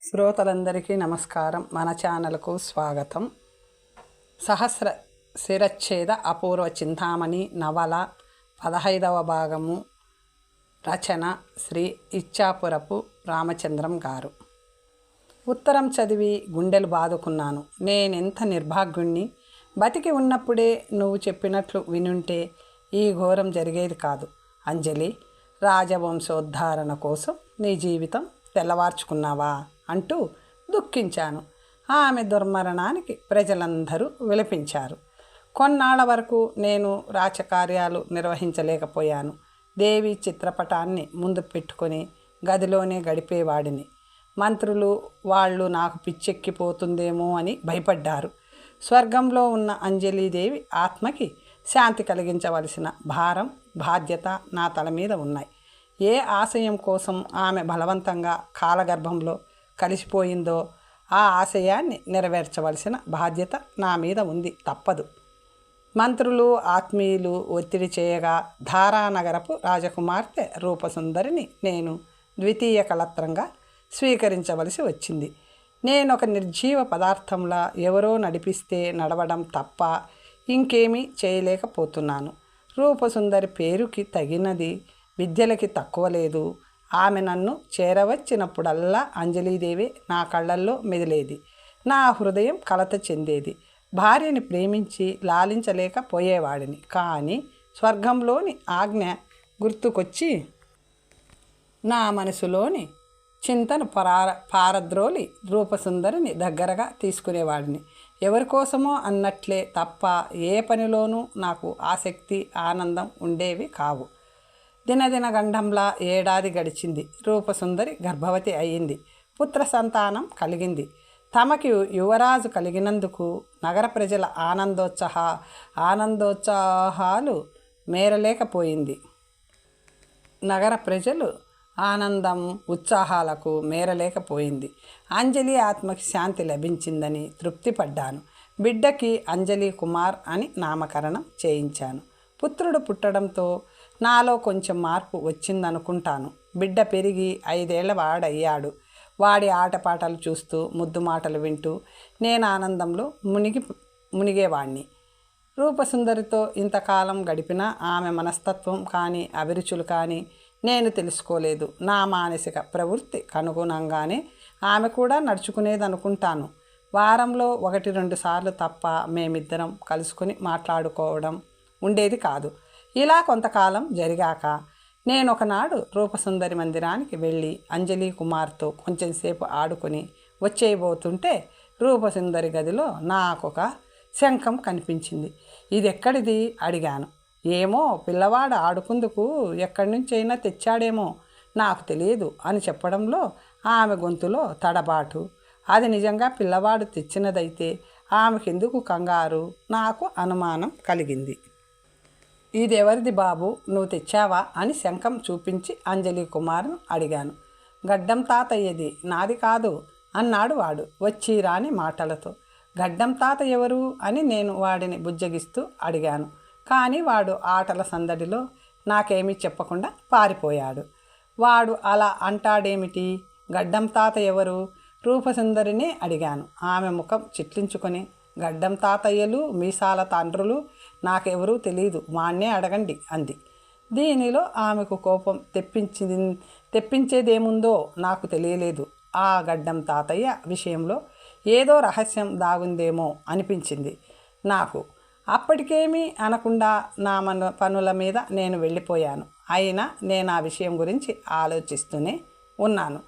శ్రోతలందరికీ నమస్కారం. మన ఛానల్కు స్వాగతం. సహస్ర శిరచ్ఛేద అపూర్వ చింతామణి నవల 15వ భాగము. రచన శ్రీ ఇచ్చాపురపు రామచంద్రం గారు. ఉత్తరం చదివి గుండెలు బాదుకున్నాను. నేనెంత నిర్భాగ్యుణ్ణి! బతికి ఉన్నప్పుడే నువ్వు చెప్పినట్లు వినుంటే ఈ ఘోరం జరిగేది కాదు. అంజలి, రాజవంశోద్ధారణ కోసం నీ జీవితం తెల్లవార్చుకున్నావా అంటూ దుఃఖించాను. ఆమె దుర్మరణానికి ప్రజలందరూ విలపించారు. కొన్నాళ్ల వరకు నేను రాజకార్యాలు నిర్వహించలేకపోయాను. దేవి చిత్రపటాన్ని ముందు పెట్టుకొని గదిలోనే గడిపేవాడిని. మంత్రులు వాళ్ళు నాకు పిచ్చెక్కిపోతుందేమో అని భయపడ్డారు. స్వర్గంలో ఉన్న అంజలీదేవి ఆత్మకి శాంతి కలిగించవలసిన భారం, బాధ్యత నా తల మీద ఉన్నాయి. ఏ ఆశయం కోసం ఆమె బలవంతంగా కాలగర్భంలో కలిసిపోయిందో ఆ ఆశయాన్ని నెరవేర్చవలసిన బాధ్యత నా మీద ఉంది. తప్పదు. మంత్రులు, ఆత్మీయులు ఒత్తిడి చేయగా ధారానగరపు రాజకుమార్తె రూపసుందరిని నేను ద్వితీయ కళత్రంగా స్వీకరించవలసి వచ్చింది. నేనొక నిర్జీవ పదార్థంలా ఎవరో నడిపిస్తే నడవడం తప్ప ఇంకేమీ చేయలేకపోతున్నాను. రూపసుందరి పేరుకి తగినది విద్యలకి తక్కువ లేదు. ఆమె నన్ను చేరవచ్చినప్పుడల్లా అంజలీదేవి నా కళ్ళల్లో మెదిలేది. నా హృదయం కలత చెందేది. భార్యని ప్రేమించి లాలించలేకపోయేవాడిని. కానీ స్వర్గంలోని ఆజ్ఞ గుర్తుకొచ్చి నా మనసులోని చింతను పారద్రోలి రూపసుందరిని దగ్గరగా తీసుకునేవాడిని. ఎవరికోసమో అన్నట్లే తప్ప ఏ పనిలోనూ నాకు ఆసక్తి, ఆనందం ఉండేవి కావు. దినదిన గండంలా ఏడాది గడిచింది. రూపసుందరి గర్భవతి అయింది. పుత్ర సంతానం కలిగింది. తమకి యువరాజు కలిగినందుకు నగర ప్రజల ఆనందోత్సాహాలు మేరలేకపోయింది. నగర ప్రజలు ఆనందం, ఉత్సాహాలకు మేరలేకపోయింది. అంజలి ఆత్మకి శాంతి లభించిందని తృప్తిపడ్డాను. బిడ్డకి అంజలి కుమార్ అని నామకరణం చేయించాను. పుత్రుడు పుట్టడంతో నాలో కొంచెం మార్పు వచ్చిందనుకుంటాను. బిడ్డ పెరిగి 5 ఏళ్ల వాడయ్యాడు. వాడి ఆటపాటలు చూస్తూ, ముద్దు మాటలు వింటూ నేను ఆనందంలో మునిగేవాణ్ణి. రూపసుందరితో ఇంతకాలం గడిపినా ఆమె మనస్తత్వం కానీ, అభిరుచులు కానీ నేను తెలుసుకోలేదు. నా మానసిక ప్రవృత్తి కనుగుణంగానే ఆమె కూడా నడుచుకునేదనుకుంటాను. వారంలో 1-2 సార్లు తప్ప మేమిద్దరం కలుసుకుని మాట్లాడుకోవడం ఉండేది కాదు. ఇలా కొంతకాలం జరిగాక నేను ఒకనాడు రూపసుందరి మందిరానికి వెళ్ళి అంజలి కుమార్తో కొంచెంసేపు ఆడుకొని వచ్చేయబోతుంటే రూపసుందరి గదిలో నాకొక శంఖం కనిపించింది. ఇది ఎక్కడిది అడిగాను. ఏమో, పిల్లవాడు ఆడుకుందుకు ఎక్కడి నుంచైనా తెచ్చాడేమో, నాకు తెలియదు అని చెప్పడంలో ఆమె గొంతులో తడబాటు. అది నిజంగా పిల్లవాడు తెచ్చినదైతే ఆమెకెందుకు కంగారు? నాకు అనుమానం కలిగింది. ఇదెవరిది బాబు, నువ్వు తెచ్చావా అని శంఖం చూపించి అంజలి కుమార్ను అడిగాను. గడ్డం తాతయ్యది, నాది కాదు అన్నాడు వాడు వచ్చి రాని మాటలతో. గడ్డం తాత ఎవరు అని నేను వాడిని బుజ్జగిస్తూ అడిగాను. కానీ వాడు ఆటల సందడిలో నాకేమీ చెప్పకుండా పారిపోయాడు. వాడు అలా అంటాడేమిటి? గడ్డం తాత ఎవరు? రూపసుందరినే అడిగాను. ఆమె ముఖం చిట్లించుకొని, గడ్డం తాతయ్యలు, మీసాల తండ్రులు నాకెవరూ తెలీదు, వాణ్ణే అడగండి అంది. దీనిలో ఆమెకు కోపం తెప్పించేదేముందో నాకు తెలియలేదు. ఆ గడ్డం తాతయ్య విషయంలో ఏదో రహస్యం దాగుందేమో అనిపించింది నాకు. అప్పటికేమీ అనకుండా నా పనుల మీద నేను వెళ్ళిపోయాను. అయినా నేను ఆ విషయం గురించి ఆలోచిస్తూనే ఉన్నాను.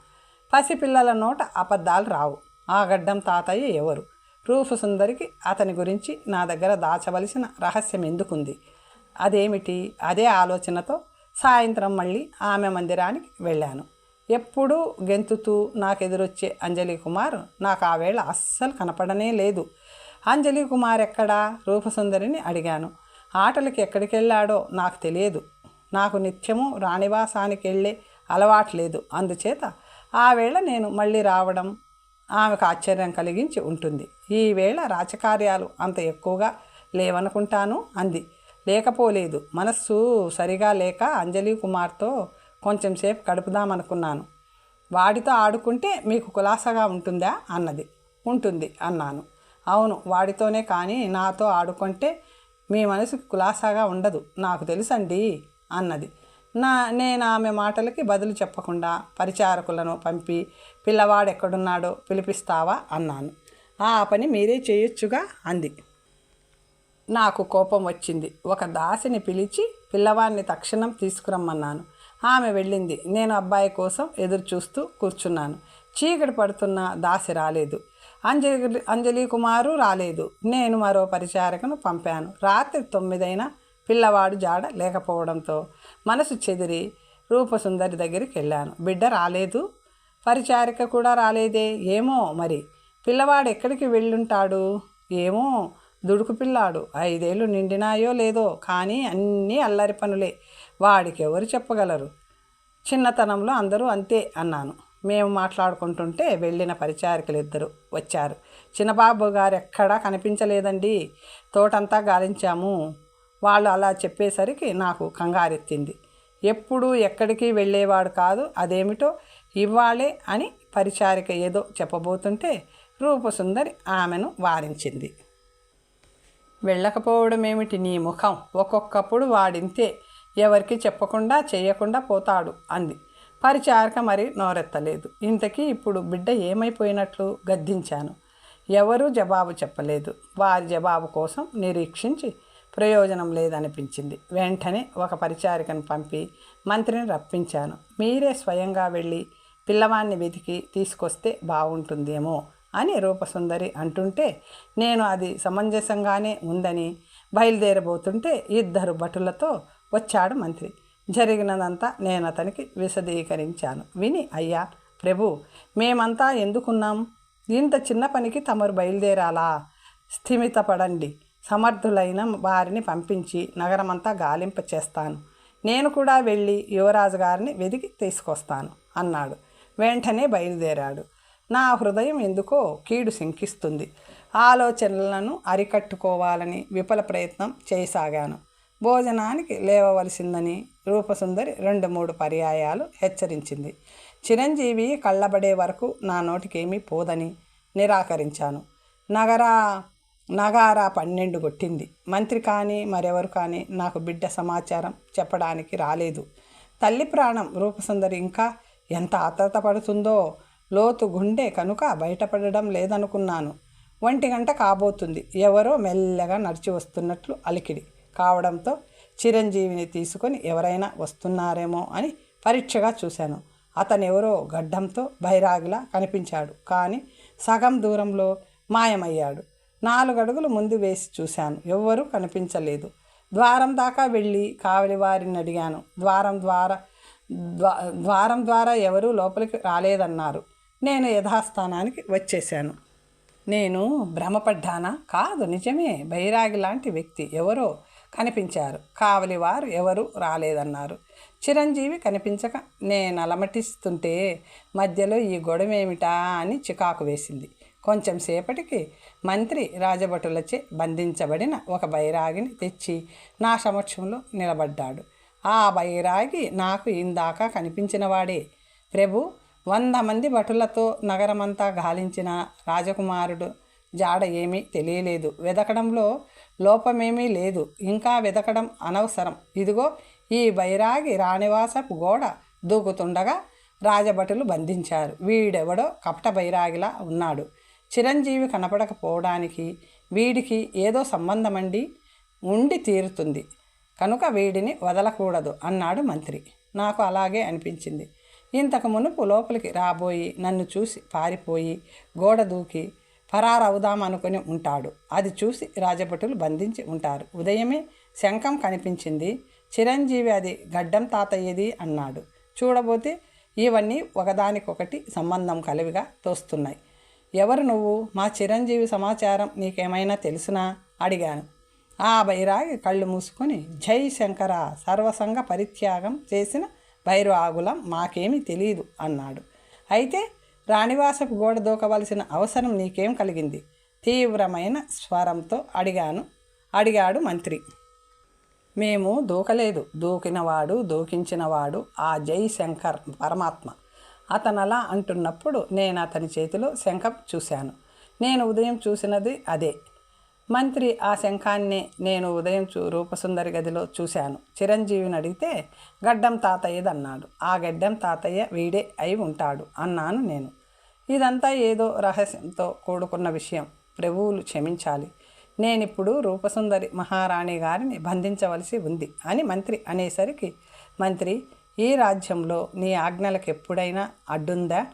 పసిపిల్లల నోట అబద్ధాలు రావు. ఆ గడ్డం తాతయ్య ఎవరు? రూపసుందరికి అతని గురించి నా దగ్గర దాచవలసిన రహస్యం ఎందుకుంది? అదేమిటి? అదే ఆలోచనతో సాయంత్రం మళ్ళీ ఆమె మందిరానికి వెళ్ళాను. ఎప్పుడూ గెంతుతూ నాకెదురొచ్చే అంజలి కుమార్ నాకు ఆ వేళ అస్సలు కనపడనే లేదు. అంజలి కుమార్ ఎక్కడా? రూపసుందరిని అడిగాను. ఆటలకి ఎక్కడికి వెళ్ళాడో నాకు తెలియదు. నాకు నిత్యము రాణివాసానికి వెళ్ళే అలవాట్లేదు. అందుచేత ఆ వేళ నేను మళ్ళీ రావడం ఆమెకు ఆశ్చర్యం కలిగించి ఉంటుంది. ఈవేళ రాజకార్యాలు అంత ఎక్కువగా లేవనుకుంటాను అంది. లేకపోలేదు, మనస్సు సరిగా లేక అంజలి కుమార్తో కొంచెంసేపు గడుపుదామనుకున్నాను. వాడితో ఆడుకుంటే మీకు కులాసాగా ఉంటుందా అన్నది. ఉంటుంది అన్నాను. అవును, వాడితోనే, కానీ నాతో ఆడుకుంటే మీ మనసుకు కులాసాగా ఉండదు, నాకు తెలుసండి అన్నది. నేను ఆమె మాటలకి బదులు చెప్పకుండా పరిచారకులను పంపి పిల్లవాడు ఎక్కడున్నాడో పిలిపిస్తావా అన్నాను. ఆ పని మీరే చేయొచ్చుగా అంది. నాకు కోపం వచ్చింది. ఒక దాసిని పిలిచి పిల్లవాడిని తక్షణం తీసుకురమ్మన్నాను. ఆమె వెళ్ళింది. నేను అబ్బాయి కోసం ఎదురు చూస్తూ కూర్చున్నాను. చీకటి పడుతున్న దాసి రాలేదు. అంజలి కుమారు రాలేదు. నేను మరో పరిచారకను పంపాను. రాత్రి 9 పిల్లవాడు జాడ లేకపోవడంతో మనసు చెదిరి రూపసుందరి దగ్గరికి వెళ్ళాను. బిడ్డ రాలేదు, పరిచారిక కూడా రాలేదే. ఏమో మరి పిల్లవాడు ఎక్కడికి వెళ్ళుంటాడు? ఏమో, దుడుకు పిల్లాడు, 5 ఏళ్ళు నిండినాయో లేదో, కానీ అన్నీ అల్లరి పనులే, వాడికి ఎవరు చెప్పగలరు? చిన్నతనంలో అందరూ అంతే అన్నాను. మేము మాట్లాడుకుంటుంటే వెళ్ళిన పరిచారికలు 2 వచ్చారు. చిన్నబాబు గారు ఎక్కడా కనిపించలేదండి, తోటంతా గాలించాము. వాళ్ళు అలా చెప్పేసరికి నాకు కంగారెత్తింది. ఎప్పుడూ ఎక్కడికి వెళ్ళేవాడు కాదు, అదేమిటో ఇవ్వాలే అని పరిచారిక ఏదో చెప్పబోతుంటే రూపసుందరి ఆమెను వారించింది. వెళ్ళకపోవడం ఏమిటి నీ ముఖం, ఒక్కొక్కప్పుడు వాడింతే, ఎవరికి చెప్పకుండా చేయకుండా పోతాడు అంది. పరిచారిక మరి నోరెత్తలేదు. ఇంతకీ ఇప్పుడు బిడ్డ ఏమైపోయినట్లు గద్దించాను. ఎవరూ జవాబు చెప్పలేదు. వారి జవాబు కోసం నిరీక్షించి ప్రయోజనం లేదనిపించింది. వెంటనే ఒక పరిచారికను పంపి మంత్రిని రప్పించాను. మీరే స్వయంగా వెళ్ళి పిల్లవాడిని వెతికి తీసుకొస్తే బాగుంటుందేమో అని రూపసుందరి అంటుంటే నేను అది సమంజసంగానే ఉందని బయలుదేరబోతుంటే 2 భటులతో వచ్చాడు మంత్రి. జరిగినదంతా నేను అతనికి విశదీకరించాను. విని, అయ్యా ప్రభు, మేమంతా ఎందుకున్నాం? ఇంత చిన్న పనికి తమరు బయలుదేరాలా? స్థిమితపడండి, సమర్థులైన వారిని పంపించి నగరమంతా గాలింప చేస్తాను. నేను కూడా వెళ్ళి యువరాజు గారిని వెతికి తీసుకొస్తాను అన్నాడు. వెంటనే బయలుదేరాడు. నా హృదయం ఎందుకో కీడు శంకిస్తుంది. ఆలోచనలను అరికట్టుకోవాలని విఫల ప్రయత్నం చేయసాగాను. భోజనానికి లేవవలసిందని రూపసుందరి 2-3 పర్యాయాలు హెచ్చరించింది. చిరంజీవి కళ్ళబడే వరకు నా నోటికేమీ పోదని నిరాకరించాను. నగారా 12 కొట్టింది. మంత్రి కానీ మరెవరు కానీ నాకు బిడ్డ సమాచారం చెప్పడానికి రాలేదు. తల్లి ప్రాణం రూపసుందరి ఇంకా ఎంత ఆత్రత పడుతుందో, లోతు గుండె కనుక బయటపడడం లేదనుకున్నాను. 1 గంట కాబోతుంది. ఎవరో మెల్లగా నడిచి వస్తున్నట్లు అలికిడి కావడంతో చిరంజీవిని తీసుకొని ఎవరైనా వస్తున్నారేమో అని పరీక్షగా చూశాను. అతనెవరో గడ్డంతో బైరాగిలా కనిపించాడు, కానీ సగం దూరంలో మాయమయ్యాడు. 4 అడుగులు ముందు వేసి చూశాను, ఎవ్వరూ కనిపించలేదు. ద్వారం దాకా వెళ్ళి కావలివారిని అడిగాను. ద్వారం ద్వారా ఎవరూ లోపలికి రాలేదన్నారు. నేను యథాస్థానానికి వచ్చేశాను. నేను భ్రమపడ్డానా? కాదు, నిజమే. బైరాగి లాంటి వ్యక్తి ఎవరో కనిపించారు. కావలివారు ఎవరూ రాలేదన్నారు. చిరంజీవి కనిపించక నేను అలమటిస్తుంటే మధ్యలో ఈ గొడవేమిటా అని చికాకు వేసింది. కొంచెం సేపటికి మంత్రి రాజభటులచే బంధించబడిన ఒక బైరాగిని తెచ్చి నా సమక్షంలో నిలబడ్డాడు. ఆ బైరాగి నాకు ఇందాక కనిపించినవాడే. ప్రభు, 100 మంది భటులతో నగరమంతా గాలించిన రాజకుమారుడు జాడ ఏమీ తెలియలేదు. వెదకడంలో లోపమేమీ లేదు. ఇంకా వెదకడం అనవసరం. ఇదిగో ఈ బైరాగి రాణివాసపు గోడ దూకుతుండగా రాజభటులు బంధించారు. వీడెవడో కపట బైరాగిలా ఉన్నాడు. చిరంజీవి కనపడకపోవడానికి వీడికి ఏదో సంబంధమండి ఉండి తీరుతుంది కనుక వీడిని వదలకూడదు అన్నాడు మంత్రి. నాకు అలాగే అనిపించింది. ఇంతకు మునుపు లోపలికి రాబోయి నన్ను చూసి పారిపోయి గోడ దూకి పరారవుదామనుకుని ఉంటాడు. అది చూసి రాజభటులు బంధించి ఉంటారు. ఉదయమే శంఖం కనిపించింది. చిరంజీవి అది గడ్డం తాతయ్యది అన్నాడు. చూడబోతే ఇవన్నీ ఒకదానికొకటి సంబంధం కలివిగా తోస్తున్నాయి. ఎవరు నువ్వు? మా చిరంజీవి సమాచారం నీకేమైనా తెలుసునా అడిగాను. ఆ బైరాగి కళ్ళు మూసుకొని, జై శంకర, సర్వసంగ పరిత్యాగం చేసిన భైరవాగులం, మాకేమీ తెలియదు అన్నాడు. అయితే రాణివాసపు గోడ దూకవలసిన అవసరం నీకేం కలిగింది? తీవ్రమైన స్వరంతో అడిగాడు మంత్రి. మేము దూకలేదు. దూకినవాడు దూకించినవాడు ఆ జై శంకర్ పరమాత్మ. అతనలా అంటున్నప్పుడు నేను అతని చేతిలో శంఖం చూశాను. నేను ఉదయం చూసినది అదే. మంత్రి ఆ శంఖాన్ని నేను ఉదయం రూపసుందరి గదిలో చూశాను. చిరంజీవిని అడిగితే గడ్డం తాతయ్యదన్నాడు. ఆ గడ్డం తాతయ్య వీడే అయి ఉంటాడు అన్నాను నేను. ఇదంతా ఏదో రహస్యంతో కూడుకున్న విషయం. ప్రభువులు క్షమించాలి. నేనిప్పుడు రూపసుందరి మహారాణి గారిని బంధించవలసి ఉంది అని మంత్రి అనేసరికి, మంత్రి, ఈ రాజ్యంలో నీ ఆజ్ఞలకు ఎప్పుడైనా అడ్డుందా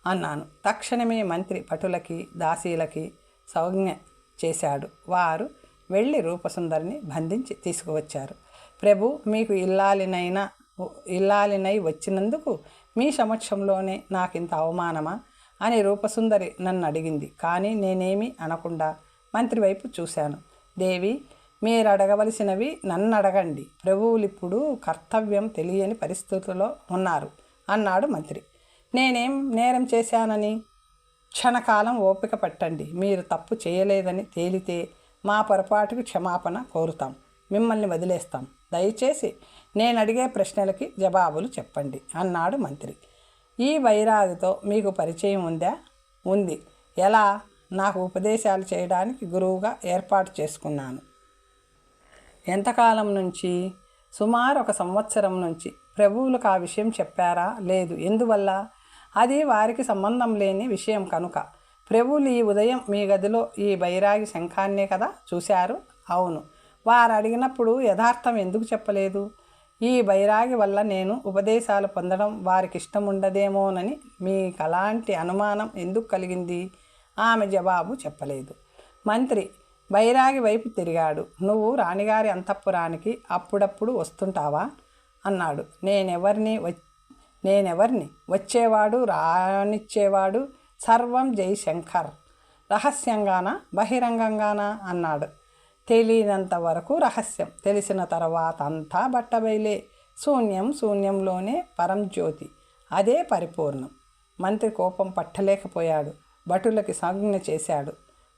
అన్నాను. తక్షణమే మంత్రి పటులకి దాసీలకి సౌజ్ఞ చేశాడు. వారు వెళ్ళి రూపసుందరిని బంధించి తీసుకువచ్చారు. ప్రభు, మీకు ఇల్లాలినై వచ్చినందుకు మీ సమక్షంలోనే నాకింత అవమానమా అని రూపసుందరి నన్ను అడిగింది. కానీ నేనేమీ అనకుండా మంత్రి వైపు చూశాను. దేవి, మీరు అడగవలసినవి నన్ను అడగండి. ప్రభువులు ఇప్పుడు కర్తవ్యం తెలియని పరిస్థితుల్లో ఉన్నారు అన్నాడు మంత్రి. నేనేం నేరం చేశానని? క్షణకాలం ఓపిక పట్టండి. మీరు తప్పు చేయలేదని తేలితే మా పొరపాటుకు క్షమాపణ కోరుతాం. మిమ్మల్ని వదిలేస్తాం. దయచేసి నేను అడిగే ప్రశ్నలకి జవాబులు చెప్పండి అన్నాడు మంత్రి. ఈ వైరాగితో మీకు పరిచయం ఉందా? ఉంది. ఎలా? నాకు ఉపదేశాలు చేయడానికి గురువుగా ఏర్పాటు చేసుకున్నాను. ఎంతకాలం నుంచి? సుమారు 1 సంవత్సరం నుంచి. ప్రభువులకు ఆ విషయం చెప్పారా? లేదు. ఎందువల్ల? అది వారికి సంబంధం లేని విషయం కనుక. ప్రభువులు ఈ ఉదయం మీ గదిలో ఈ బైరాగి శంఖాన్నే కదా చూశారు? అవును. వారు అడిగినప్పుడు యథార్థం ఎందుకు చెప్పలేదు? ఈ బైరాగి వల్ల నేను ఉపదేశాలు పొందడం వారికి ఇష్టం ఉండదేమోనని మీకు అలాంటి అనుమానం ఎందుకు కలిగింది? ఆమె జవాబు చెప్పలేదు. మంత్రి బైరాగి వైపు తిరిగాడు. నువ్వు రాణిగారి అంతఃపురానికి అప్పుడప్పుడు వస్తుంటావా అన్నాడు. నేనెవర్ని? వచ్చేవాడు, రానిచ్చేవాడు సర్వం జయశంకర్. రహస్యంగానా బహిరంగంగానా అన్నాడు. తెలియనంత వరకు రహస్యం, తెలిసిన తర్వాత అంతా బట్టబయలే. శూన్యంలోనే పరంజ్యోతి, అదే పరిపూర్ణం. మంత్రి కోపం పట్టలేకపోయాడు. భటులకి సంజ్ఞ చేశాడు.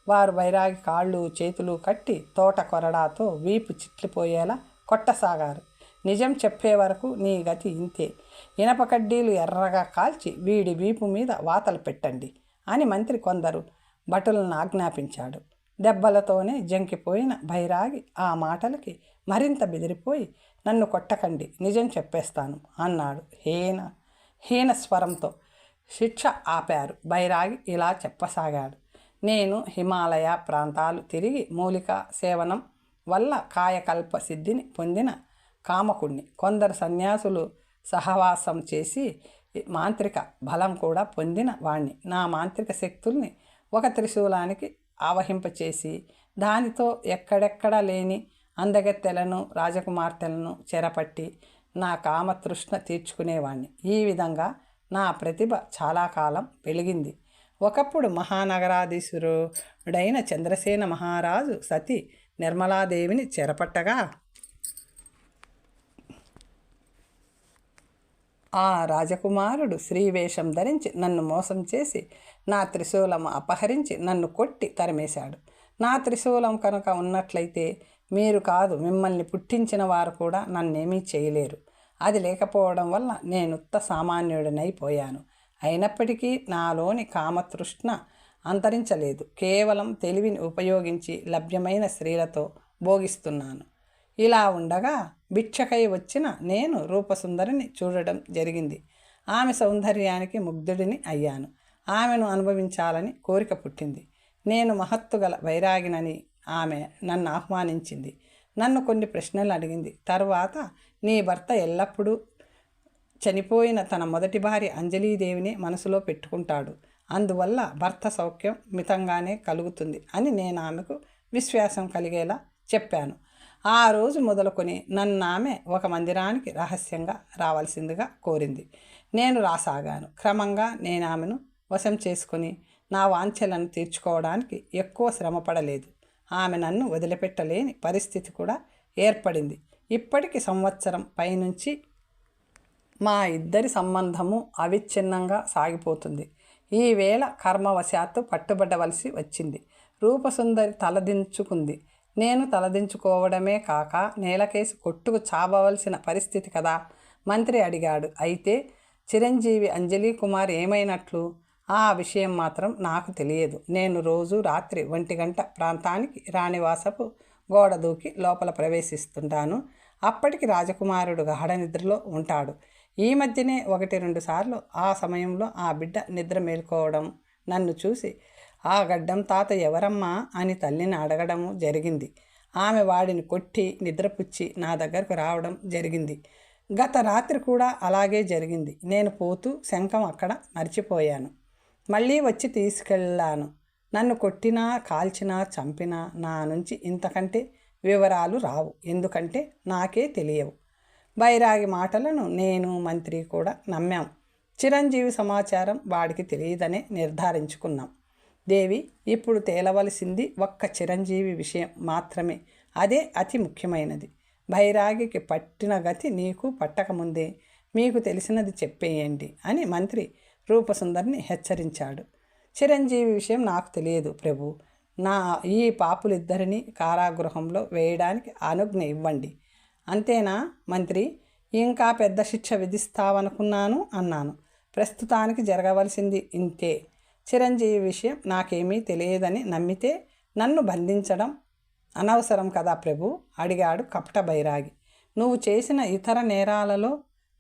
వారు బైరాగి కాళ్ళు చేతులు కట్టి తోట కొరడాతో వీపు చిట్లిపోయేలా కొట్టసాగారు. నిజం చెప్పే వరకు నీ గతి ఇంతే. ఇనప కడ్డీలు ఎర్రగా కాల్చి వీడి వీపు మీద వాతలు పెట్టండి అని మంత్రి కొందరు భటులను ఆజ్ఞాపించాడు. దెబ్బలతోనే జంకిపోయిన బైరాగి ఆ మాటలకి మరింత బెదిరిపోయి, నన్ను కొట్టకండి, నిజం చెప్పేస్తాను అన్నాడు హీన స్వరంతో. శిక్ష ఆపారు. బైరాగి ఇలా చెప్పసాగాడు. నేను హిమాలయ ప్రాంతాలు తిరిగి మూలికా సేవనం వల్ల కాయకల్ప సిద్ధిని పొందిన కామకుణ్ణి. కొందరు సన్యాసులు సహవాసం చేసి మాంత్రిక బలం కూడా పొందిన వాణ్ణి. నా మాంత్రిక శక్తుల్ని ఒక త్రిశూలానికి ఆవహింపచేసి దానితో ఎక్కడెక్కడా లేని అందగత్తెలను రాజకుమార్తెలను చెరపట్టి నా కామతృష్ణ తీర్చుకునేవాణ్ణి. ఈ విధంగా నా ప్రతిభ చాలా కాలం వెలిగింది. ఒకప్పుడు మహానగరాధీశుడైన చంద్రసేన మహారాజు సతి నిర్మలాదేవిని చెరపట్టగా ఆ రాజకుమారుడు శ్రీవేషం ధరించి నన్ను మోసం చేసి నా త్రిశూలం అపహరించి నన్ను కొట్టి తరిమేశాడు. నా త్రిశూలం కనుక ఉన్నట్లయితే మీరు కాదు, మిమ్మల్ని పుట్టించిన వారు కూడా నన్నేమీ చేయలేరు. అది లేకపోవడం వల్ల నేనుత్త సామాన్యుడినైపోయాను. అయినప్పటికీ నాలోని కామతృష్ణ అంతరించలేదు. కేవలం తెలివిని ఉపయోగించి లభ్యమైన స్త్రీలతో భోగిస్తున్నాను. ఇలా ఉండగా భిక్షకై వచ్చిన నేను రూపసుందరిని చూడడం జరిగింది. ఆమె సౌందర్యానికి ముగ్ధుడిని అయ్యాను. ఆమెను అనుభవించాలని కోరిక పుట్టింది. నేను మహత్తుగల వైరాగినని ఆమె నన్ను ఆహ్వానించింది. నన్ను కొన్ని ప్రశ్నలు అడిగింది. తరువాత నీ భర్త ఎల్లప్పుడూ చనిపోయిన తన మొదటి భార్య అంజలీదేవిని మనసులో పెట్టుకుంటాడు. అందువల్ల భర్త సౌఖ్యం మితంగానే కలుగుతుంది అని నేను ఆమెకు విశ్వాసం కలిగేలా చెప్పాను. ఆ రోజు మొదలుకొని నన్ను ఆమె ఒక మందిరానికి రహస్యంగా రావాల్సిందిగా కోరింది. నేను రాసాగాను. క్రమంగా నేను ఆమెను వశం చేసుకుని నా వాంఛలను తీర్చుకోవడానికి ఎక్కువ శ్రమపడలేదు. ఆమె నన్ను వదిలిపెట్టలేని పరిస్థితి కూడా ఏర్పడింది. ఇప్పటికి సంవత్సరం పైనుంచి మా ఇద్దరి సంబంధము అవిచ్ఛిన్నంగా సాగిపోతుంది. ఈవేళ కర్మవశాత్తు పట్టుబడవలసి వచ్చింది. రూపసుందరి తలదించుకుంది. నేను తలదించుకోవడమే కాక నేలకేసి కొట్టుకు చావవలసిన పరిస్థితి కదా. మంత్రి అడిగాడు. అయితే చిరంజీవి అంజలి కుమార్ ఏమైనట్లు? ఆ విషయం మాత్రం నాకు తెలియదు. నేను రోజు రాత్రి 1 గంట ప్రాంతానికి రాణివాసపు గోడ దూకి లోపల ప్రవేశిస్తుంటాను. అప్పటికి రాజకుమారుడు గాఢ నిద్రలో ఉంటాడు. ఈ మధ్యనే 1-2 సార్లు ఆ సమయంలో ఆ బిడ్డ నిద్ర మేల్కోవడం, నన్ను చూసి ఆ గడ్డం తాత ఎవరమ్మా అని తల్లిని అడగడము జరిగింది. ఆమె వాడిని కొట్టి నిద్రపుచ్చి నా దగ్గరకు రావడం జరిగింది. గత రాత్రి కూడా అలాగే జరిగింది. నేను పోతూ శంఖం అక్కడ మర్చిపోయాను. మళ్ళీ వచ్చి తీసుకెళ్ళాను. నన్ను కొట్టినా, కాల్చినా, చంపినా నా నుంచి ఇంతకంటే వివరాలు రావు. ఎందుకంటే నాకే తెలియవు. బైరాగి మాటలను నేను, మంత్రి కూడా నమ్మాం. చిరంజీవి సమాచారం వాడికి తెలియదనే నిర్ధారించుకున్నాం. దేవి, ఇప్పుడు తేలవలసింది ఒక్క చిరంజీవి విషయం మాత్రమే. అదే అతి ముఖ్యమైనది. బైరాగికి పట్టిన గతి నీకు పట్టకముందే మీకు తెలిసినది చెప్పేయండి అని మంత్రి రూపసుందరిని హెచ్చరించాడు. చిరంజీవి విషయం నాకు తెలియదు ప్రభు. నా ఈ పాపులిద్దరినీ కారాగృహంలో వేయడానికి అనుజ్ఞ ఇవ్వండి. అంతేనా మంత్రి? ఇంకా పెద్ద శిక్ష విధిస్తావనుకున్నాను అన్నాను. ప్రస్తుతానికి జరగవలసింది ఇంతే. చిరంజీవి విషయం నాకేమీ తెలియదని నమ్మితే నన్ను బంధించడం అనవసరం కదా ప్రభు అడిగాడు కపట బైరాగి. నువ్వు చేసిన ఇతర నేరాలలో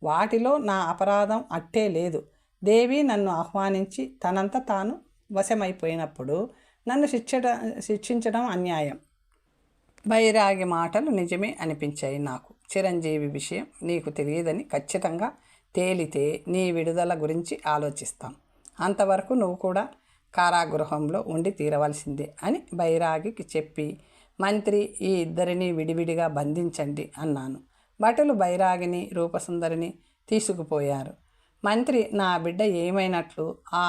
వాటిలో నా అపరాధం అట్టే లేదు. దేవి నన్ను ఆహ్వానించి తనంత తాను వశమైపోయినప్పుడు నన్ను శిక్షించడం అన్యాయం. బైరాగి మాటలు నిజమే అనిపించాయి నాకు. చిరంజీవి విషయం నీకు తెలియదని ఖచ్చితంగా తేలితే నీ విడుదల గురించి ఆలోచిస్తాం. అంతవరకు నువ్వు కూడా కారాగృహంలో ఉండి తీరవలసిందే అని బైరాగికి చెప్పి, మంత్రి ఈ ఇద్దరిని విడివిడిగా బంధించండి అన్నాను. భటులు బైరాగిని, రూపసుందరిని తీసుకుపోయారు. మంత్రి నా బిడ్డ ఏమైనట్లు? ఆ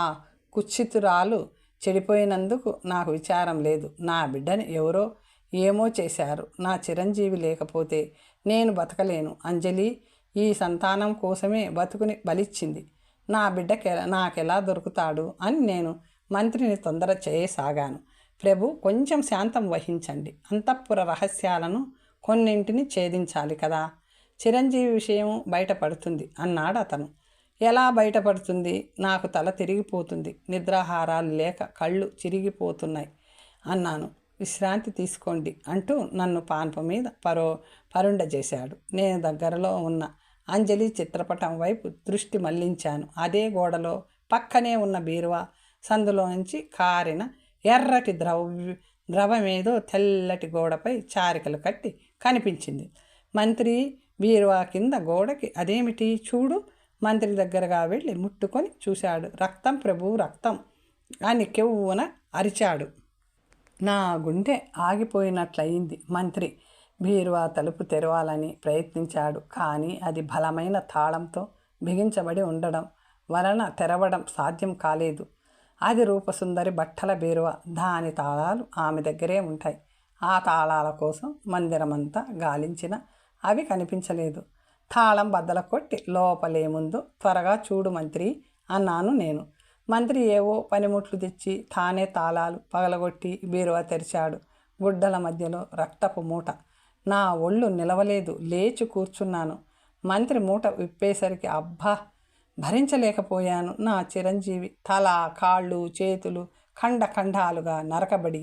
కుత్సితురాలు చెడిపోయినందుకు నాకు విచారం లేదు. నా బిడ్డని ఎవరో ఏమో చేశారు. నా చిరంజీవి లేకపోతే నేను బతకలేను. అంజలి ఈ సంతానం కోసమే బతుకుని బలిచ్చింది. నా బిడ్డకి నాకెలా దొరుకుతాడు అని నేను మంత్రిని తొందర చేయసాగాను. ప్రభు, కొంచెం శాంతం వహించండి. అంతఃపుర రహస్యాలను కొన్నింటిని ఛేదించాలి కదా. చిరంజీవి విషయం బయటపడుతుంది అన్నాడు అతను. ఎలా బయటపడుతుంది? నాకు తల తిరిగిపోతుంది. నిద్రాహారాలు లేక కళ్ళు చిరిగిపోతున్నాయి అన్నాను. విశ్రాంతి తీసుకోండి అంటూ నన్ను పాన్పు మీద పరుండ చేశాడు. నేను దగ్గరలో ఉన్న అంజలి చిత్రపటం వైపు దృష్టి మళ్లించాను. అదే గోడలో పక్కనే ఉన్న బీరువా సందులోంచి కారిన ఎర్రటి ద్రవమేదో తెల్లటి గోడపై చారికలు కట్టి కనిపించింది. మంత్రి బీరువా కింద గోడకి అదేమిటి చూడు. మంత్రి దగ్గరగా వెళ్ళి ముట్టుకొని చూశాడు. రక్తం ప్రభు, రక్తం అని కెవ్వున అరిచాడు. నా గుండె ఆగిపోయినట్లయింది. మంత్రి బీరువా తలుపు తెరవాలని ప్రయత్నించాడు. కానీ అది బలమైన తాళంతో బిగించబడి ఉండడం వలన తెరవడం సాధ్యం కాలేదు. అది రూపసుందరి బట్టల బీరువా. దాని తాళాలు ఆమె దగ్గరే ఉంటాయి. ఆ తాళాల కోసం మందిరమంతా గాలించిన అవి కనిపించలేదు. తాళం బద్దల కొట్టి లోపలేముందో త్వరగా చూడు మంత్రి అన్నాను నేను. మంత్రి ఏవో పనిముట్లు తెచ్చి తానే తాళాలు పగలగొట్టి బీరువా తెరిచాడు. గుడ్డల మధ్యలో రక్తపు మూట. నా ఒళ్ళు నిలవలేదు. లేచి కూర్చున్నాను. మంత్రి మూట విప్పేసరికి అబ్బా భరించలేకపోయాను. నా చిరంజీవి తల, కాళ్ళు, చేతులు ఖండాలుగా నరకబడి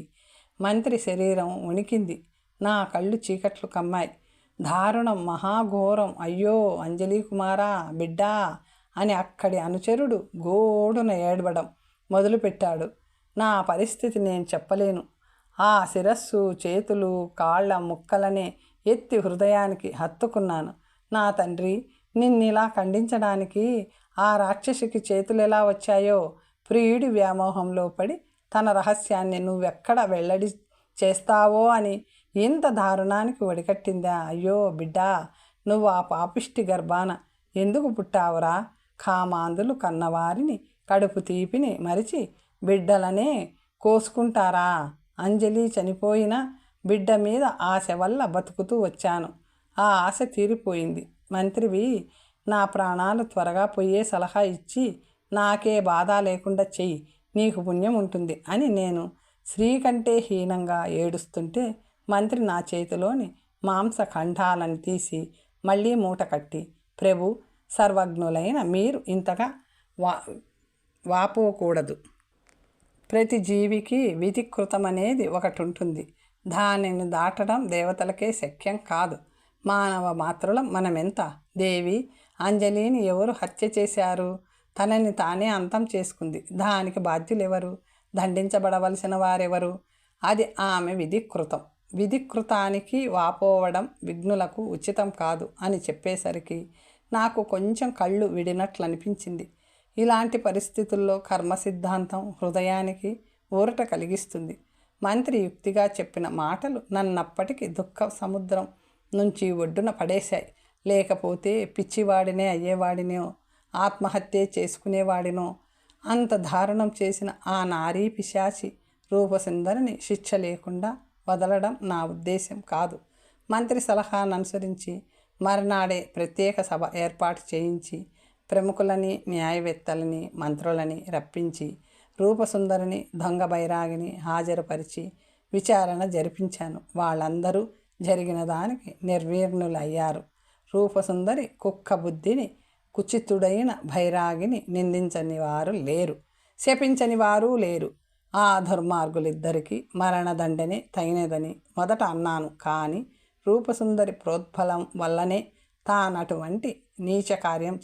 మంత్రి శరీరం వణికింది. నా కళ్ళు చీకట్లు కమ్మాయి. దారుణం, మహాఘోరం. అయ్యో అంజలి కుమారా, బిడ్డా అని అక్కడి అనుచరుడు గోడున ఏడవడం మొదలుపెట్టాడు. నా పరిస్థితి నేను చెప్పలేను. ఆ శిరస్సు, చేతులు, కాళ్ళ ముక్కలనే ఎత్తి హృదయానికి హత్తుకున్నాను. నా తండ్రి, నిన్నిలా ఖండించడానికి ఆ రాక్షసికి చేతులు ఎలా వచ్చాయో? ప్రియుడి వ్యామోహంలో పడి తన రహస్యాన్ని నువ్వెక్కడ వెల్లడి చేస్తావో అని ఇంత దారుణానికి వడికట్టిందా? అయ్యో బిడ్డా, నువ్వు ఆ పాపిష్టి గర్భాన ఎందుకు పుట్టావురా? కామాంధులు కన్నవారిని కడుపు తీపిని మరిచి బిడ్డలనే కోసుకుంటారా? అంజలి చనిపోయిన బిడ్డ మీద ఆశ వల్ల బతుకుతూ వచ్చాను. ఆ ఆశ తీరిపోయింది. మంత్రివి, నా ప్రాణాలు త్వరగా పోయే సలహా ఇచ్చి నాకే బాధ లేకుండా చెయ్యి, నీకు పుణ్యం ఉంటుంది అని నేను స్త్రీ కంటే హీనంగా ఏడుస్తుంటే మంత్రి నా చేతిలోని మాంసఖండాలను తీసి మళ్ళీ మూట కట్టి, ప్రభు సర్వజ్ఞులైన మీరు ఇంతగా వాపోకూడదు. ప్రతి జీవికి విధికృతమనేది ఒకటి ఉంటుంది. దానిని దాటడం దేవతలకే శక్యం కాదు. మానవ మాత్రులం మనమెంత? దేవి అంజలిని ఎవరు హత్య చేశారు? తనని తానే అంతం చేసుకుంది. దానికి బాధ్యులెవరు? దండించబడవలసిన వారెవరు? అది ఆమె విధికృతం. విధికృతానికి వాపోవడం విఘ్నులకు ఉచితం కాదు అని చెప్పేసరికి నాకు కొంచెం కళ్ళు విడినట్లు అనిపించింది. ఇలాంటి పరిస్థితుల్లో కర్మ సిద్ధాంతం హృదయానికి ఊరట కలిగిస్తుంది. మంత్రి యుక్తిగా చెప్పిన మాటలు నన్నప్పటికీ దుఃఖ సముద్రం నుంచి ఒడ్డున పడేశాయి. లేకపోతే పిచ్చివాడినే అయ్యేవాడినో, ఆత్మహత్య చేసుకునేవాడినో. అంత దారుణం చేసిన ఆ నారీ పిశాచి రూపసుందరిని శిక్ష లేకుండా వదలడం నా ఉద్దేశం కాదు. మంత్రి సలహాను అనుసరించి మర్నాడే ప్రత్యేక సభ ఏర్పాటు చేయించి ప్రముఖులని, న్యాయవేత్తలని, మంత్రులని రప్పించి రూపసుందరిని, దొంగ బైరాగిని హాజరుపరిచి విచారణ జరిపించాను. వాళ్ళందరూ జరిగిన దానికి నిర్వీర్ణులయ్యారు. రూపసుందరి కుక్క బుద్ధిని, కుచితుడైన భైరాగిని నిందించని వారు లేరు, శపించని వారు లేరు. ఆ దుర్మార్గులిద్దరికీ మరణదండనే తగినదని మొదట అన్నాను. కానీ రూపసుందరి ప్రోద్బలం వల్లనే తానటువంటి నీచ కార్యం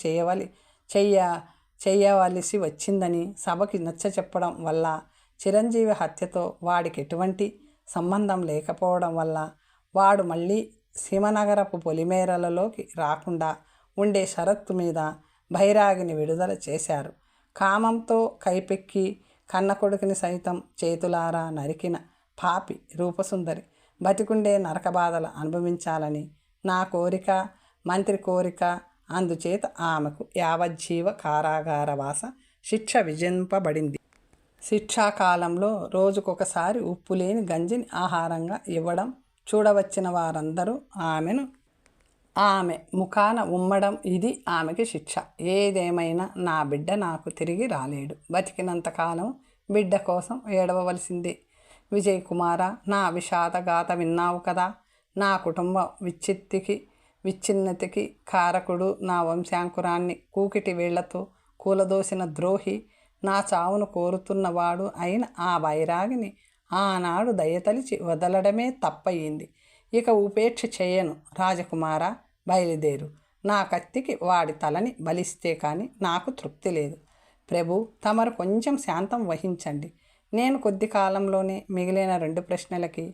చేయవలసి వచ్చిందని సభకి నచ్చచెప్పడం వల్ల, చిరంజీవి హత్యతో వాడికి ఎటువంటి సంబంధం లేకపోవడం వల్ల వాడు మళ్ళీ సీమనగరపు పొలిమేరలలోకి రాకుండా ఉండే షరత్తు మీద భైరాగిని విడుదల చేశారు. కామంతో కైపెక్కి కన్న కొడుకుని సైతం చేతులారా నరికిన పాపి రూపసుందరి బతికుండే నరకబాధలు అనుభవించాలని నా కోరిక, మంత్రి కోరిక. అందుచేత ఆమెకు యావజ్జీవ కారాగారవాస శిక్ష విధింపబడింది. శిక్షాకాలంలో రోజుకొకసారి ఉప్పులేని గంజిని ఆహారంగా ఇవ్వడం, చూడవచ్చిన వారందరూ ఆమె ముఖాన ఉమ్మడం, ఇది ఆమెకి శిక్ష. ఏదేమైనా నా బిడ్డ నాకు తిరిగి రాలేడు. బతికినంతకాలం బిడ్డ కోసం ఏడవలసిందే. విజయ్ కుమార, నా విషాదగాథ విన్నావు కదా. నా కుటుంబ విచ్ఛిన్నతికి కారకుడు, నా వంశాంకురాన్ని కూకిటి వేళ్లతో కూలదోసిన ద్రోహి, నా చావును కోరుతున్నవాడు అయిన ఆ బైరాగిని ఆనాడు దయతలిచి వదలడమే తప్పయింది. ఇక ఉపేక్ష చేయను. రాజకుమార, బయలుదేరు. నా కత్తికి వాడి తలని బలిస్తే కానీ నాకు తృప్తి లేదు. ప్రభు, తమరు కొంచెం శాంతం వహించండి. నేను కొద్ది కాలంలోనే మిగిలిన 2 ప్రశ్నలకి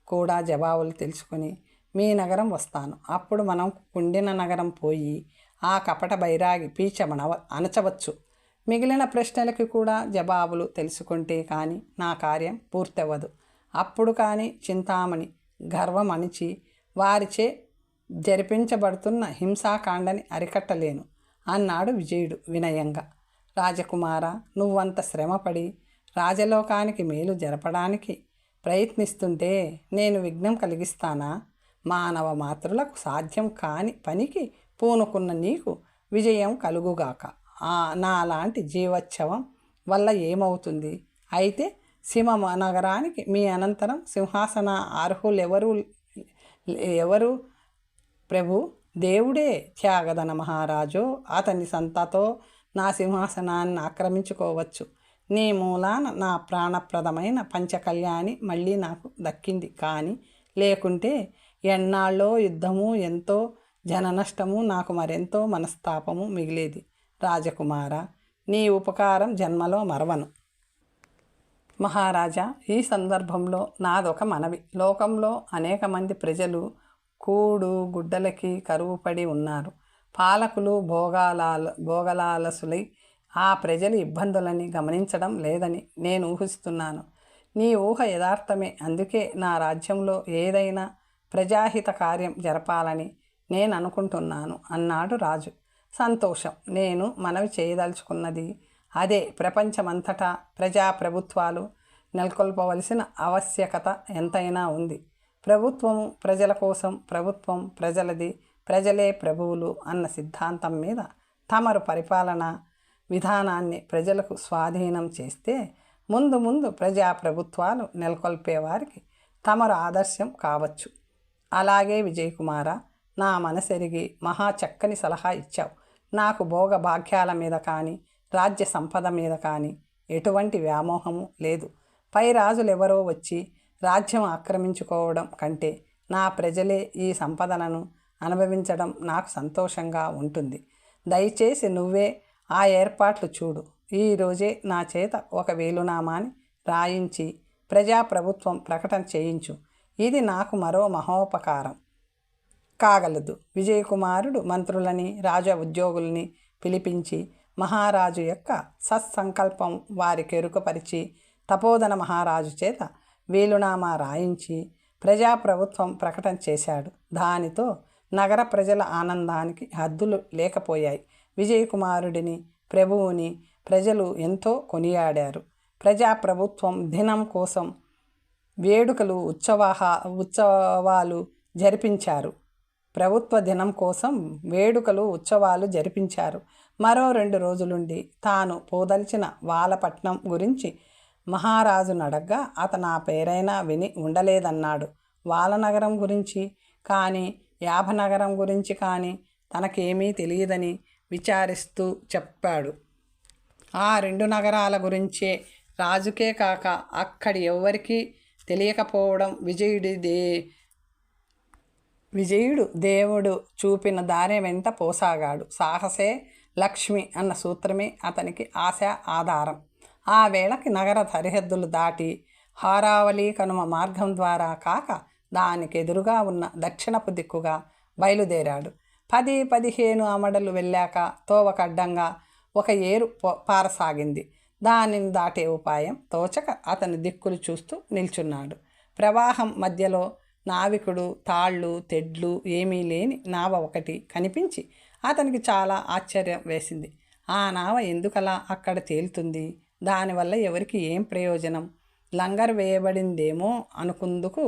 కూడా జవాబులు తెలుసుకొని మీ నగరం వస్తాను. అప్పుడు మనం కుండిన నగరం పోయి ఆ కపట బైరాగి అణచవచ్చు. మిగిలిన ప్రశ్నలకి కూడా జవాబులు తెలుసుకుంటే కానీ నా కార్యం పూర్తవ్వదు. అప్పుడు కానీ చింతామణి గర్వం అణిచి వారిచే జరిపించబడుతున్న హింసాకాండని అరికట్టలేను అన్నాడు విజయుడు వినయంగా. రాజకుమార, నువ్వంత శ్రమపడి రాజలోకానికి మేలు జరపడానికి ప్రయత్నిస్తుంటే నేను విఘ్నం కలిగిస్తానా? మానవ మాతృలకు సాధ్యం కాని పనికి పూనుకున్న నీకు విజయం కలుగుగాక. నాలాంటి జీవోత్సవం వల్ల ఏమవుతుంది? అయితే సీమ నగరానికి మీ అనంతరం సింహాసన ఎవరు ప్రభు? దేవుడే. త్యాగదన మహారాజో అతని సంతతో నా సింహాసనాన్ని ఆక్రమించుకోవచ్చు. నీ మూలాన నా ప్రాణప్రదమైన పంచకళ్యాణి మళ్ళీ నాకు దక్కింది. కానీ లేకుంటే ఎన్నాళ్ళో యుద్ధము, ఎంతో జననష్టము, నాకు మరెంతో మనస్తాపము మిగిలేది. రాజకుమార, నీ ఉపకారం జన్మలో మరవను. మహారాజా, ఈ సందర్భంలో నాదొక మనవి. లోకంలో అనేక మంది ప్రజలు కూడు గుడ్డలకి కరువుపడి ఉన్నారు. పాలకులు భోగలాలసులై ఆ ప్రజల ఇబ్బందులని గమనించడం లేదని నేను ఊహిస్తున్నాను. నీ ఊహ యథార్థమే. అందుకే నా రాజ్యంలో ఏదైనా ప్రజాహిత కార్యం జరపాలని నేను అనుకుంటున్నాను అన్నాడు రాజు. సంతోషం. నేను మనవి చేయదలుచుకున్నది అదే. ప్రపంచమంతటా ప్రజాప్రభుత్వాలు నెలకొల్పవలసిన ఆవశ్యకత ఎంతైనా ఉంది. ప్రభుత్వము ప్రజల కోసం, ప్రభుత్వం ప్రజలది, ప్రజలే ప్రభువులు అన్న సిద్ధాంతం మీద తమరు పరిపాలనా విధానాన్ని ప్రజలకు స్వాధీనం చేస్తే ముందు ప్రజాప్రభుత్వాలు నెలకొల్పేవారికి తమరు ఆదర్శం కావచ్చు. అలాగే విజయకుమార, నా మనసెరిగి మహా చక్కని సలహా ఇచ్చావు. నాకు భోగ భాగ్యాల మీద కానీ రాజ్య సంపద మీద కానీ ఎటువంటి వ్యామోహము లేదు. పై రాజులెవరో వచ్చి రాజ్యం ఆక్రమించుకోవడం కంటే నా ప్రజలే ఈ సంపదలను అనుభవించడం నాకు సంతోషంగా ఉంటుంది. దయచేసి నువ్వే ఆ ఏర్పాట్లు చూడు. ఈరోజే నా చేత ఒక వేలునామాని రాయించి ప్రజాప్రభుత్వం ప్రకటన చేయించు. ఇది నాకు మరో మహోపకారం కాగలదు. విజయకుమారుడు మంత్రులని రాజ ఉద్యోగుల్ని పిలిపించి మహారాజు యొక్క సత్సంకల్పం వారికెరుకపరిచి తపోధన మహారాజు చేత వేలునామా రాయించి ప్రజాప్రభుత్వం ప్రకటన చేశాడు. దానితో నగర ప్రజల ఆనందానికి హద్దులు లేకపోయాయి. విజయకుమారుడిని ప్రభువుని ప్రజలు ఎంతో కొనియాడారు. ప్రజాప్రభుత్వం దినం కోసం వేడుకలు ఉత్సవాలు జరిపించారు. ప్రభుత్వ దినం కోసం ఉత్సవాలు జరిపించారు. మరో 2 రోజులుండి తాను పోదలిచిన వాలపట్నం గురించి మహారాజును అడగ్గా అతను ఆ పేరైనా విని ఉండలేదన్నాడు. వాలనగరం గురించి కానీ యాభనగరం గురించి కానీ తనకేమీ తెలియదని విచారిస్తూ చెప్పాడు. ఆ 2 నగరాల గురించే రాజుకే కాక అక్కడి ఎవ్వరికీ తెలియకపోవడం విజయుడు దేవుడు చూపిన దారి వెంట పోసాగాడు. సాహసే లక్ష్మి అన్న సూత్రమే అతనికి ఆశ ఆధారం. ఆ వేళకి నగర సరిహద్దులు దాటి హారావళి కనుమ మార్గం ద్వారా కాక దానికి ఎదురుగా ఉన్న దక్షిణపు దిక్కుగా బయలుదేరాడు. 10-15 అమడలు వెళ్ళాక తోవకడ్డంగా ఒక ఏరు పారసాగింది. దానిని దాటే ఉపాయం తోచక అతని దిక్కులు చూస్తూ నిల్చున్నాడు. ప్రవాహం మధ్యలో నావికుడు తాళ్ళు తెడ్లు ఏమీ లేని నావ ఒకటి కనిపించి అతనికి చాలా ఆశ్చర్యం వేసింది. ఆ నావ ఎందుకలా అక్కడ తేలుతుంది? దానివల్ల ఎవరికి ఏం ప్రయోజనం? లంగరు వేయబడిందేమో అనుకుందుకు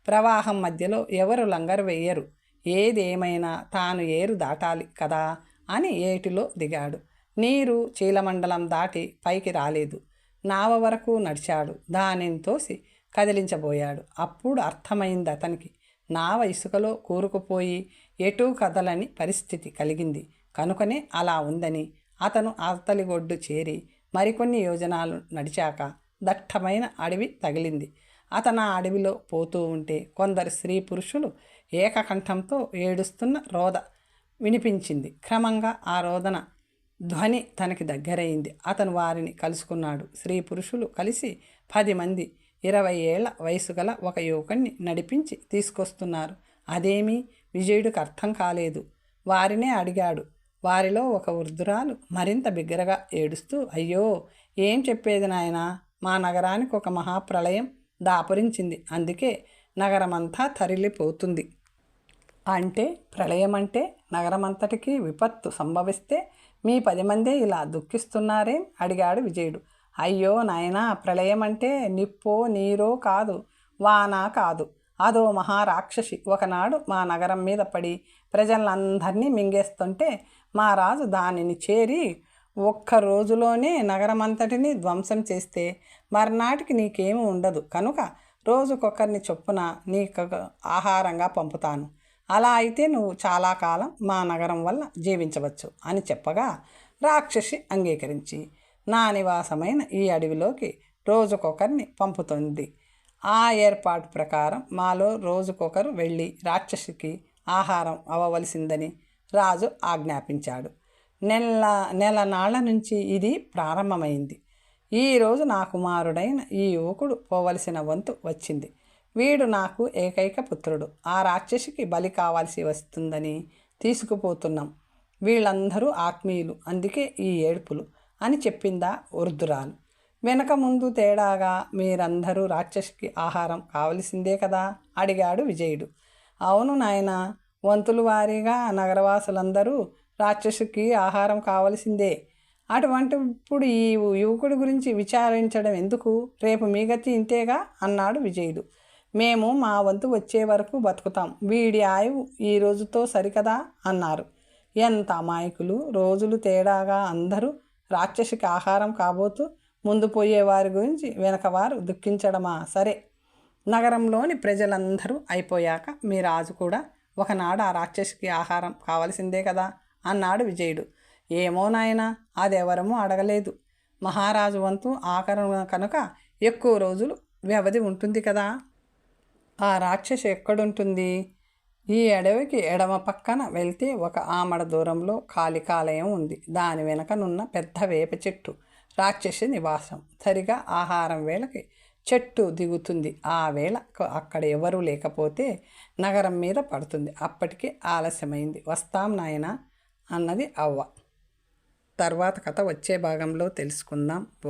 ప్రవాహం మధ్యలో ఎవరు లంగరు వేయరు. ఏదేమైనా తాను ఏరు దాటాలి కదా అని ఏటిలో దిగాడు. నీరు చీలమండలం దాటి పైకి రాలేదు. నావ వరకు నడిచాడు. దానిని తోసి కదిలించబోయాడు. అప్పుడు అర్థమైంది అతనికి. నావ ఇసుకలో కూరుకుపోయి ఎటూ కదలని పరిస్థితి కలిగింది. కనుకనే అలా ఉందని అతను అవతలి ఒడ్డు చేరి మరికొన్ని యోజనాలు నడిచాక దట్టమైన అడవి తగిలింది. అతను ఆ అడవిలో పోతూ ఉంటే కొందరు స్త్రీ పురుషులు ఏకకంఠంతో ఏడుస్తున్న రోద వినిపించింది. క్రమంగా ఆ రోదన ధ్వని తనకి దగ్గరైంది. అతను వారిని కలుసుకున్నాడు. స్త్రీ పురుషులు కలిసి 10 మంది 20 ఏళ్ల వయసు గల ఒక యువకుణ్ణి నడిపించి తీసుకొస్తున్నారు. అదేమీ విజయుడికి అర్థం కాలేదు. వారినే అడిగాడు. వారిలో ఒక వృద్ధురాలు మరింత బిగ్గరగా ఏడుస్తూ, అయ్యో, ఏం చెప్పేది నాయనా, మా నగరానికి ఒక మహాప్రళయం దాపురించింది. అందుకే నగరమంతా తరలిపోతుంది. అంటే ప్రళయం అంటే నగరమంతటికీ విపత్తు సంభవిస్తే మీ 10 మందే ఇలా దుఃఖిస్తున్నారేం? అడిగాడు విజయుడు. అయ్యో నాయనా, ప్రళయం అంటే నిప్పో నీరో కాదు, వాన కాదు. అదో మహారాక్షసి ఒకనాడు మా నగరం మీద పడి ప్రజలందరినీ మింగేస్తుంటే మా రాజు దానిని చేరి ఒక్క రోజులోనే నగరమంతటిని ధ్వంసం చేస్తే మర్నాటికి నీకేమీ ఉండదు. కనుక రోజుకొకరిని చొప్పున నీకు ఆహారంగా పంపుతాను. అలా అయితే నువ్వు చాలా కాలం మా నగరం వల్ల జీవించవచ్చు అని చెప్పగా రాక్షసి అంగీకరించి నా నివాసమైన ఈ అడవిలోకి రోజుకొకరిని పంపుతుంది. ఆ ఏర్పాటు ప్రకారం మాలో రోజుకొకరు వెళ్ళి రాక్షసికి ఆహారం అవ్వవలసిందని రాజు ఆజ్ఞాపించాడు. నెల నాళ్ల నుంచి ఇది ప్రారంభమైంది. ఈరోజు నా కుమారుడైన ఈ యువకుడు పోవలసిన వంతు వచ్చింది. వీడు నాకు ఏకైక పుత్రుడు. ఆ రాక్షసికి బలి కావాల్సి వస్తుందని తీసుకుపోతున్నాం. వీళ్ళందరూ ఆత్మీయులు, అందుకే ఈ ఏడుపులు అని చెప్పిందా వృద్ధురాలు. వెనక ముందు తేడాగా మీరందరూ రాక్షసికి ఆహారం కావలసిందే కదా అడిగాడు విజయుడు. అవును నాయనా, వంతుల వారీగా నగరవాసులందరూ రాక్షసికి ఆహారం కావలసిందే. అటువంటి ఇప్పుడు ఈ యువకుడి గురించి విచారించడం ఎందుకు? రేపు మీ గతి ఇంతేగా అన్నాడు విజయుడు. మేము మా వంతు వచ్చే వరకు బతుకుతాం. వీడి ఆయువు ఈ రోజుతో సరికదా అన్నారు. ఎంత అమాయకులు! రోజులు తేడాగా అందరూ రాక్షసికి ఆహారం కాబోతూ ముందు పోయేవారి గురించి వెనకవారు దుఃఖించడమా? సరే, నగరంలోని ప్రజలందరూ అయిపోయాక మీ రాజు కూడా ఒకనాడు ఆ రాక్షసికి ఆహారం కావలసిందే కదా అన్నాడు విజయుడు. ఏమో నాయనా, అదెవరమూ అడగలేదు. మహారాజు వంతు ఆఖరు కనుక ఎక్కువ రోజులు వ్యవధి ఉంటుంది కదా. ఆ రాక్షసి ఎక్కడుంటుంది? ఈ అడవికి ఎడమ పక్కన వెళ్తే ఒక ఆమడ దూరంలో కాళికాలయం ఉంది. దాని వెనకనున్న పెద్ద వేప చెట్టు రాక్షసి నివాసం. సరిగా ఆహారం వేళకి చెట్టు దిగుతుంది. ఆ వేళ అక్కడ ఎవరూ లేకపోతే నగరం మీద పడుతుంది. అప్పటికే ఆలస్యమైంది. వస్తాం నాయనా అన్నది అవ్వ. తర్వాత కథ వచ్చే భాగంలో తెలుసుకుందాం.